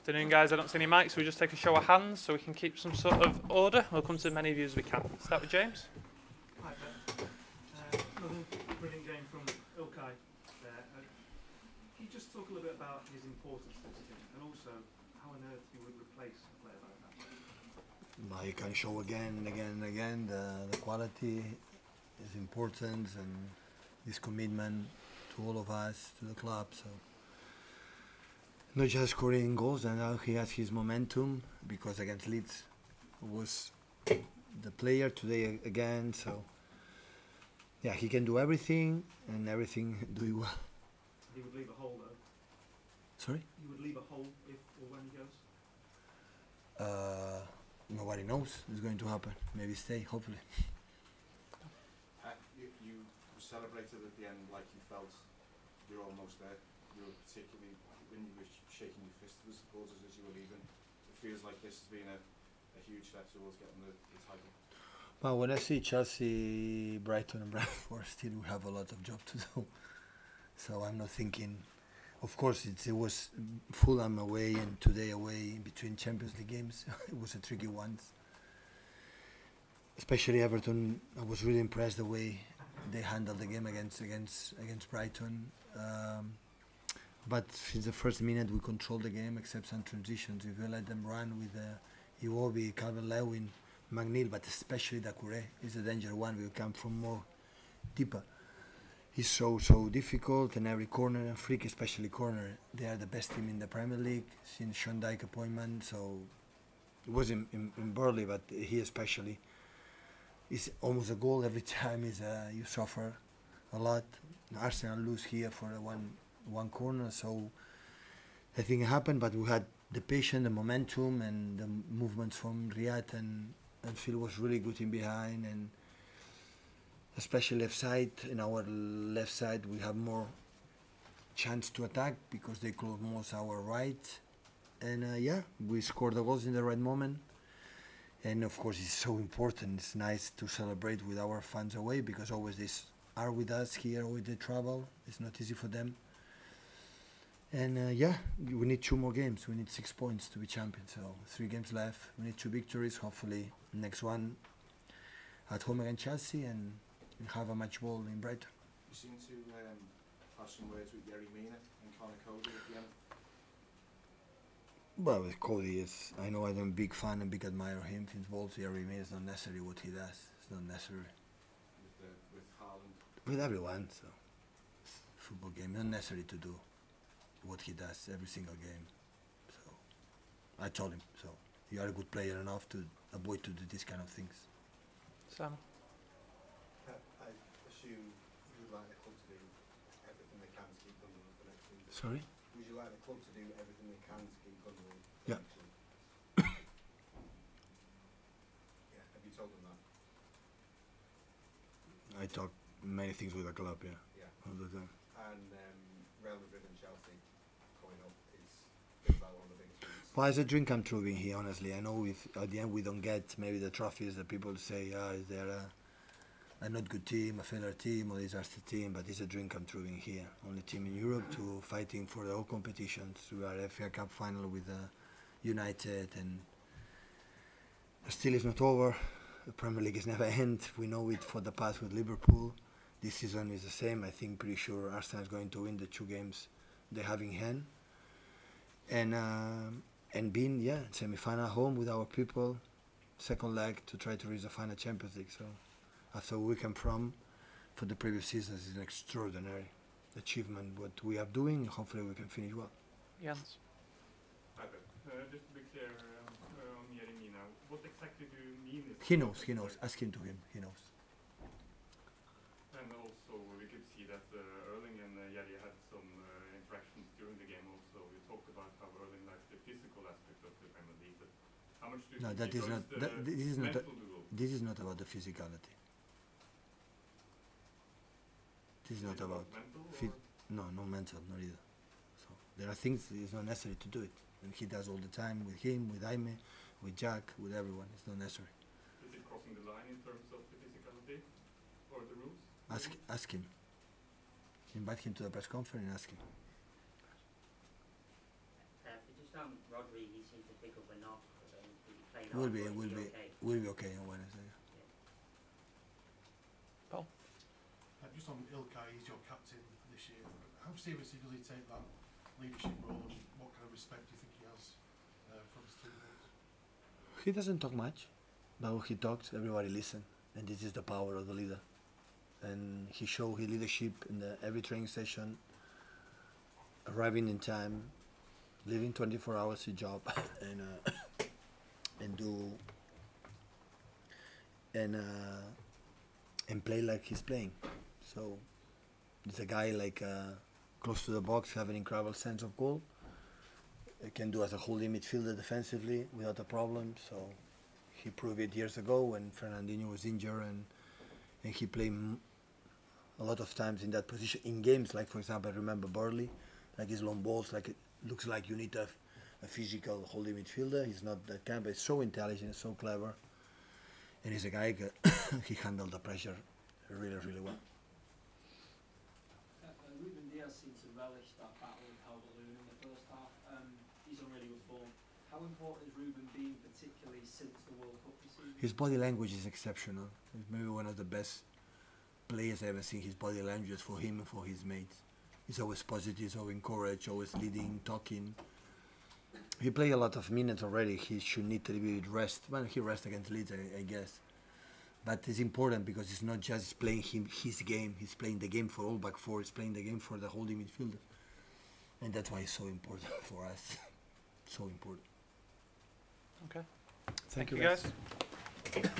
Afternoon, guys. I don't see any mics, so we just take a show of hands so we can keep some sort of order. We'll come to as many of you as we can. Start with James. Hi, Ben. Another brilliant game from Ilkay there. Can you just talk a little bit about his importance to this team, and also how on earth you would replace a player like that? Well, you can show again and again and again the quality is important and his commitment to all of us, to the club. So not just scoring goals, and now he has his momentum because against Leeds was the player today again. So yeah, he can do everything and everything do it well. He would leave a hole though. Sorry? He would leave a hole if or when he goes. Nobody knows what's going to happen. Maybe stay, hopefully. You celebrated at the end like you felt you're almost there. You were particularly when you were shaking your fist to the supporters as you were leaving. It feels like this has been a huge step towards getting the title. Well, when I see Chelsea, Brighton and Brentford, still we have a lot of job to do. So I'm not thinking, of course it was Fulham away and today away in between Champions League games. It was a tricky one. Especially Everton, I was really impressed the way they handled the game against Brighton. But since the first minute we controlled the game except some transitions. If we let them run with Iwobi, Calvert-Lewin, McNeil, but especially Doucouré is a danger one. We'll come from more deeper. He's so difficult, and every corner and freak, especially corner, they are the best team in the Premier League since Sean Dyche appointment. So it was in Burley, but he especially. It's almost a goal every time. You suffer a lot. Arsenal lose here for one corner, so I think it happened. But we had the patience, the momentum, and the movements from Riyad, and Phil was really good in behind, and especially left side. In our left side, we have more chance to attack because they close most our right, and yeah, we scored the goals in the right moment. And of course, it's so important. It's nice to celebrate with our fans away because always they are with us here, always they travel. It's not easy for them. And yeah, we need 2 more games. We need 6 points to be champions. So 3 games left. We need 2 victories. Hopefully, next one at home against Chelsea, and we have a match ball in Brighton. You seem to have some words with Yerry Mina and Connor Cody at the end. Well, with Cody, I know I'm a big fan and big admirer of him. Since Wolves, Yerry Mina is not necessary what he does. It's not necessary. With Haaland? With everyone, so it's a football game. Not necessary to do what he does every single game. So I told him, so you are a good player enough to avoid to do these kind of things. Sam. I assume you would like the club to do everything they can to keep Gundogan for next season. Sorry? Would you like the club to do everything they can to keep Gundogan for Yeah. next season? Yeah, have you told them that? I talk many things with the club, yeah, all the time. And Real Madrid and Chelsea coming up is that one of the biggest ones? Well, it's a dream come true being here, honestly. I know if at the end we don't get maybe the trophies that people say, is there a not good team, a failure team, or disaster team, but it's a dream come true being here. Only team in Europe to fighting for the whole competitions. We are FA Cup final with United, and still it's not over. The Premier League is never end. We know it for the past with Liverpool. This season is the same. I think pretty sure Arsenal is going to win the 2 games they have in hand. And being semi-final home with our people, second leg to try to reach the final Champions League. So after we come from for the previous seasons is an extraordinary achievement. What we are doing, hopefully we can finish well. Jens. Hi, Pep. Just to be clear on Yerry Mina, what exactly do you mean? He knows. Ask him to him. He knows. And also, we could see that Erling and Yerry had some interactions during the game also. You talked about how Erling likes the physical aspect of the Premier League, but how much do you think this is not. This is not about the physicality. This is not about no mental, not either. So there are things it's not necessary to do it, and he does all the time with him, with Jaime, with Jack, with everyone. It's not necessary. Is it crossing the line in terms of the physicality or the rules? Ask him. Invite him to the press conference and ask him. Just Rodri, he seemed to pick up a knock. He played We'll on, be, but we'll is he be, okay? we'll be okay on Wednesday. Paul? Just on Ilkay, he's your captain this year. How seriously does he take that leadership role, and what kind of respect do you think he has from his teammates? He doesn't talk much, but when he talks, everybody listen, and this is the power of the leader. And he showed his leadership in every training session, arriving in time, leaving 24 hours a job, and play like he's playing. So he's a guy like close to the box, have an incredible sense of goal. He can do as a holding midfielder defensively without a problem. So he proved it years ago when Fernandinho was injured, and he played a lot of times in that position in games. Like for example, I remember Burnley, like his long balls, like it looks like you need a physical holding midfielder. He's not that kind, but he's so intelligent, so clever, and he's a guy he handled the pressure really, really well. Ruben Diaz seemed to relish that battle with Calvert-Lewin in the first half. He's on really good form. How important has Ruben been, particularly since the World Cup this season? His body language is exceptional. He's maybe one of the best players I've ever seen. His body language for him and for his mates. He's always positive, he's always encouraged, always leading, talking. He played a lot of minutes already. He should need a little bit of rest. Well, he rests against Leeds, I guess. But it's important because it's not just playing his game. He's playing the game for all back four. He's playing the game for the holding midfielder. And that's why it's so important for us. So important. Okay. Thank you guys. guys.